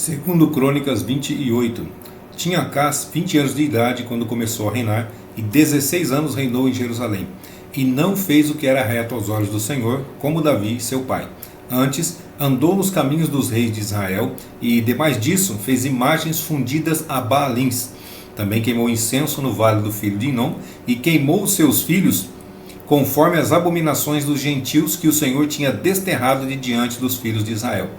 Segundo Crônicas 28, tinha Acás 20 anos de idade quando começou a reinar, e 16 anos reinou em Jerusalém. E não fez o que era reto aos olhos do Senhor, como Davi, seu pai. Antes, andou nos caminhos dos reis de Israel, e demais disso, fez imagens fundidas a Baalins. Também queimou incenso no vale do filho de Inom, e queimou os seus filhos, conforme as abominações dos gentios que o Senhor tinha desterrado de diante dos filhos de Israel.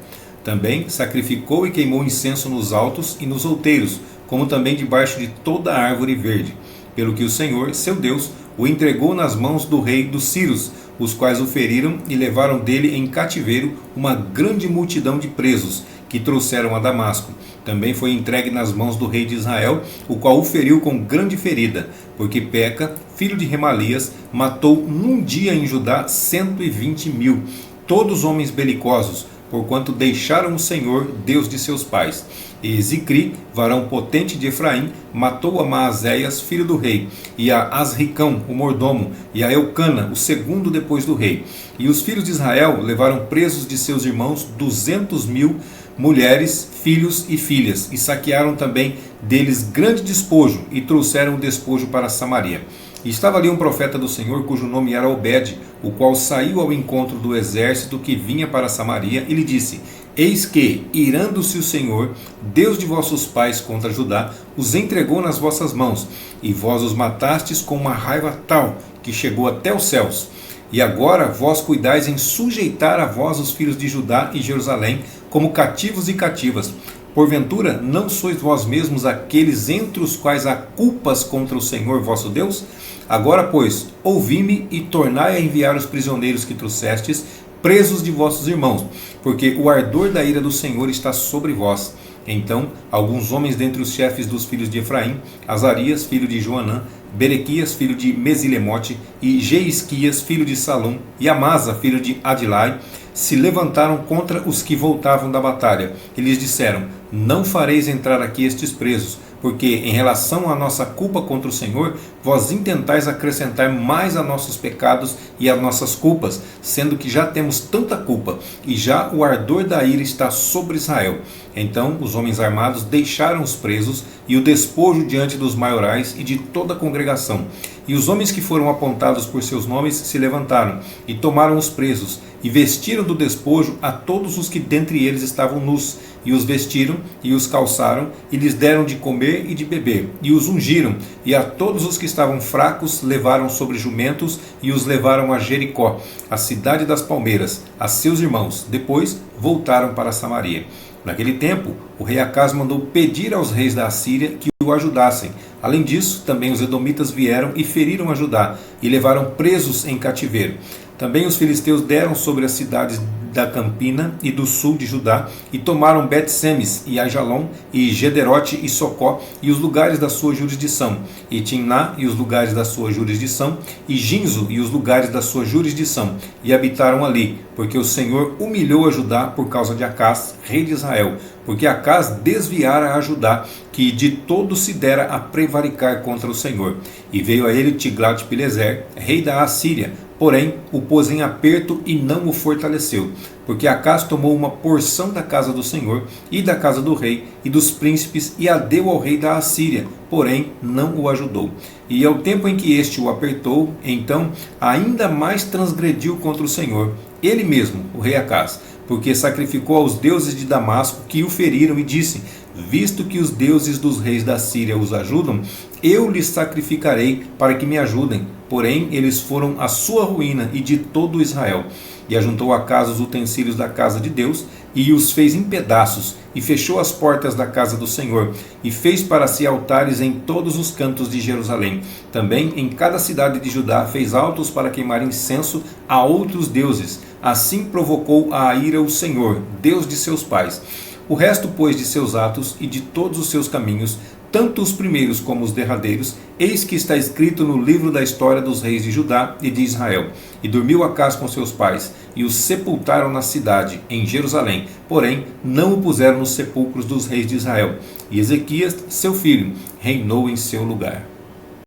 Também sacrificou e queimou incenso nos altos e nos outeiros, como também debaixo de toda árvore verde. Pelo que o Senhor, seu Deus, o entregou nas mãos do rei dos Círios, os quais o feriram e levaram dele em cativeiro uma grande multidão de presos, que trouxeram a Damasco. Também foi entregue nas mãos do rei de Israel, o qual o feriu com grande ferida, porque Peca, filho de Remalias, matou num dia em Judá 120.000, todos homens belicosos, porquanto deixaram o Senhor, Deus de seus pais. E Zicri, varão potente de Efraim, matou a Maazéias, filho do rei, e a Asricão, o mordomo, e a Eucana, o segundo depois do rei. E os filhos de Israel levaram presos de seus irmãos 200.000 mulheres, filhos e filhas, e saquearam também deles grande despojo, e trouxeram o despojo para Samaria. E estava ali um profeta do Senhor, cujo nome era Obed, o qual saiu ao encontro do exército que vinha para Samaria, e lhe disse: Eis que, irando-se o Senhor, Deus de vossos pais contra Judá, os entregou nas vossas mãos, e vós os matastes com uma raiva tal, que chegou até os céus. E agora vós cuidais em sujeitar a vós os filhos de Judá e Jerusalém, como cativos e cativas. Porventura, não sois vós mesmos aqueles entre os quais há culpas contra o Senhor vosso Deus? Agora, pois, ouvi-me e tornai a enviar os prisioneiros que trouxestes, presos de vossos irmãos, porque o ardor da ira do Senhor está sobre vós. Então, alguns homens dentre os chefes dos filhos de Efraim, Azarias, filho de Joanã, Berequias, filho de Mesilemote, e Jeisquias, filho de Salum, e Amasa, filho de Adilai, se levantaram contra os que voltavam da batalha, e lhes disseram: Não fareis entrar aqui estes presos, porque em relação à nossa culpa contra o Senhor, vós intentais acrescentar mais a nossos pecados e a nossas culpas, sendo que já temos tanta culpa, e já o ardor da ira está sobre Israel. Então os homens armados deixaram os presos e o despojo diante dos maiorais e de toda a congregação. E os homens que foram apontados por seus nomes se levantaram, e tomaram os presos, e vestiram do despojo a todos os que dentre eles estavam nus, e os vestiram, e os calçaram, e lhes deram de comer e de beber, e os ungiram, e a todos os que estavam fracos levaram sobre jumentos, e os levaram a Jericó, a cidade das palmeiras, a seus irmãos. Depois voltaram para Samaria. Naquele tempo, o rei Acás mandou pedir aos reis da Assíria que o ajudassem. Além disso, também os edomitas vieram e feriram a Judá, e levaram presos em cativeiro. Também os filisteus deram sobre as cidades da Campina e do sul de Judá, e tomaram Bet-Semes, e Ajalon, e Gederote e Socó, e os lugares da sua jurisdição, e Timná, e os lugares da sua jurisdição, e Ginzo, e os lugares da sua jurisdição, e habitaram ali, porque o Senhor humilhou a Judá por causa de Acás, rei de Israel, porque Acás desviara a Judá, que de todo se dera a prevaricar contra o Senhor. E veio a ele Tiglat-Pileser, rei da Assíria, porém o pôs em aperto e não o fortaleceu, porque Acás tomou uma porção da casa do Senhor e da casa do rei e dos príncipes e a deu ao rei da Assíria, porém não o ajudou. E ao tempo em que este o apertou, então ainda mais transgrediu contra o Senhor, ele mesmo, o rei Acás, porque sacrificou aos deuses de Damasco, que o feriram, e disse: Visto que os deuses dos reis da Síria os ajudam, eu lhes sacrificarei para que me ajudem. Porém, eles foram a sua ruína e de todo Israel. E ajuntou a casa os utensílios da casa de Deus, e os fez em pedaços, e fechou as portas da casa do Senhor, e fez para si altares em todos os cantos de Jerusalém. Também em cada cidade de Judá fez altos para queimar incenso a outros deuses. Assim provocou a ira o Senhor, Deus de seus pais. O resto, pois, de seus atos e de todos os seus caminhos, tanto os primeiros como os derradeiros, eis que está escrito no livro da história dos reis de Judá e de Israel. E dormiu Acás com seus pais, e os sepultaram na cidade, em Jerusalém, porém não o puseram nos sepulcros dos reis de Israel. E Ezequias, seu filho, reinou em seu lugar.